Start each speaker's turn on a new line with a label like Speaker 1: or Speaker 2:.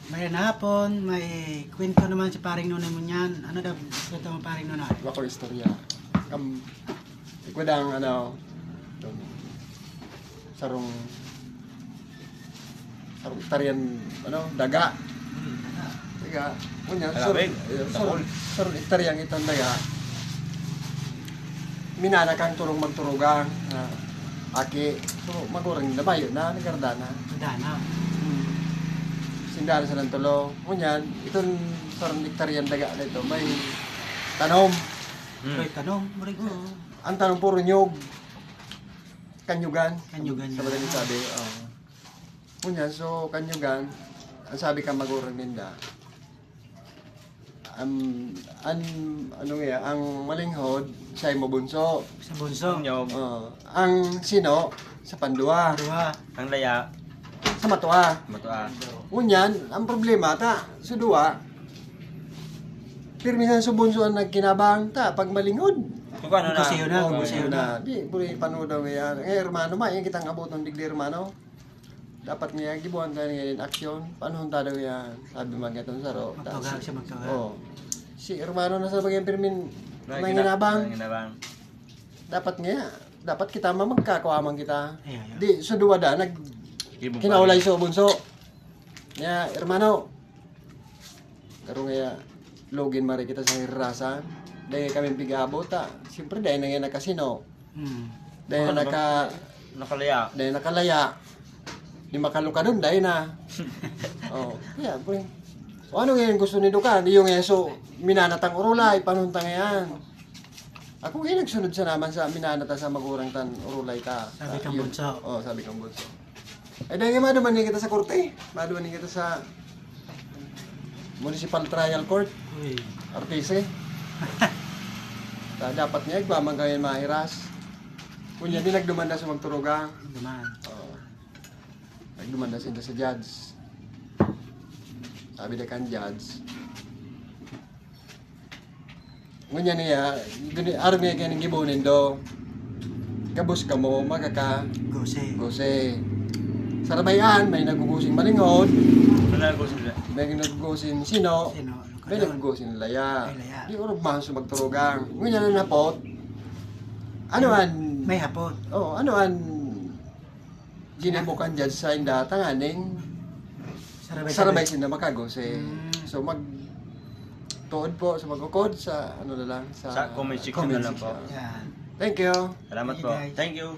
Speaker 1: May hapon, may kwento naman si paring Nonay mo niyan. Ano daw kwento mo paring Nonay?
Speaker 2: Wako istorya. Ikwedang sarong tarian daga. Daga. Kunya
Speaker 3: Alabig,
Speaker 2: sarong tarian itong daga. Minana kang turong magturugang. Aki, so magurang nabayo na nagardana.
Speaker 1: Dana.
Speaker 2: Sindara sa ng tulo. Ngunyan, itong sarang diktarian daga na ito, may tanom.
Speaker 1: May tanong, murig ka.
Speaker 2: Ang tanong puro nyug. Kanyugan.
Speaker 1: Kanyugan
Speaker 2: Sa
Speaker 1: yun.
Speaker 2: madaling sabi. Ngunyan, so kanyugan, ang sabi ka magurang ninda. Ang malinghod, siya'y mabunso.
Speaker 1: Sa bunso.
Speaker 3: Nyog.
Speaker 2: Ang sino, sa pandua.
Speaker 1: Dua.
Speaker 3: Ang laya.
Speaker 2: Sa matua.
Speaker 3: Matua.
Speaker 2: Ngunyan, ang problema, sa dua, pirmihan sa bunso ang nagkinabang, pag malingod.
Speaker 3: Kung ano na.
Speaker 1: Kusyo na,
Speaker 2: Oo,
Speaker 1: kusyo na.
Speaker 2: Di, puri panood daw yan. Hermano, yung kitang abot ng digli, hermano. Dapat niya, gibuhan ka niya in aksyon. Paano hunta daw yan? Sabi magkatong saro.
Speaker 1: Magtawag siya magtawag.
Speaker 2: Oo. Si hermano na sa bagay pirmin, may ginabang. Dapat kita magkakuamang kita.
Speaker 1: Ay.
Speaker 2: Di, sa duwa da, kinaulay sa bunso. Niya, hermano. Karoon nga, login mari kita sa hirasan. Dahil kami pigabot, siyempre dahil na nga nakasino. Dahil
Speaker 3: Nakalaya.
Speaker 2: dahil nakalaya. Di makaluka doon, dahil na. Kaya, pre. O ano ngayon gusto ni Dukan? Di yung eso, minanatang urulay, panuntang yan. Ako ngayon nagsunod sa naman sa minanata sa magurang tan urulay ta.
Speaker 1: Sabi kang bunso.
Speaker 2: Sabi kang bunso. Dahil nga madumanin kita sa korte. Madumanin kita sa Municipal Trial Court.
Speaker 1: Uy.
Speaker 2: Artise. Dapat niya, igwamang kayo mahiras. Kunya, di nagdumanda sa magturugang.
Speaker 1: Duman.
Speaker 2: Nagdumanda sila sa judge. Sabi na kan judge. Ngunya niya, araw niya kayo ng gibunin do. Kabus ka mo,
Speaker 1: Gose.
Speaker 2: gose. Sa rabayan, may nagugusing malingod.
Speaker 3: Nalago sila.
Speaker 2: May nagugusing sino.
Speaker 1: Sino?
Speaker 2: May nagugusing laya.
Speaker 1: Ay, laya.
Speaker 2: Di urog mahal sa magturugang. Ngunya na napot. Ano
Speaker 1: May hapon.
Speaker 2: ano ginibukan dyan sa indatanganing sarabay sila makagose. So tuod po sa magkukod sa ano na lang
Speaker 3: Sa comment section na lang po.
Speaker 1: Yan.
Speaker 2: Thank you.
Speaker 3: Salamat
Speaker 1: Thank you,
Speaker 3: po.
Speaker 1: guys.
Speaker 3: Thank you.